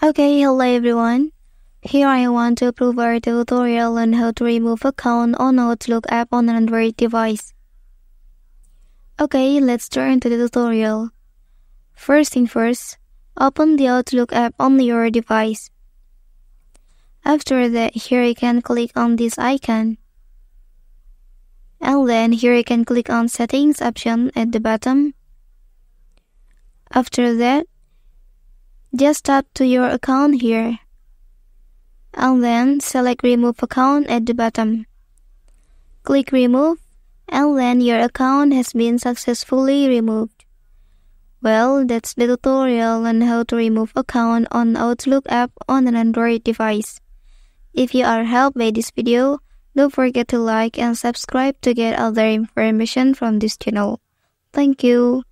Okay, hello everyone. Here I want to provide a tutorial on how to remove account on Outlook app on an Android device. Okay, let's turn to the tutorial. First thing first, open the Outlook app on your device. After that, here you can click on this icon. And then here you can click on Settings option at the bottom. After that, just tap to your account here. And then select Remove Account at the bottom. Click Remove, and then your account has been successfully removed. Well, that's the tutorial on how to remove account on Outlook app on an Android device. If you are helped by this video, don't forget to like and subscribe to get other information from this channel. Thank you.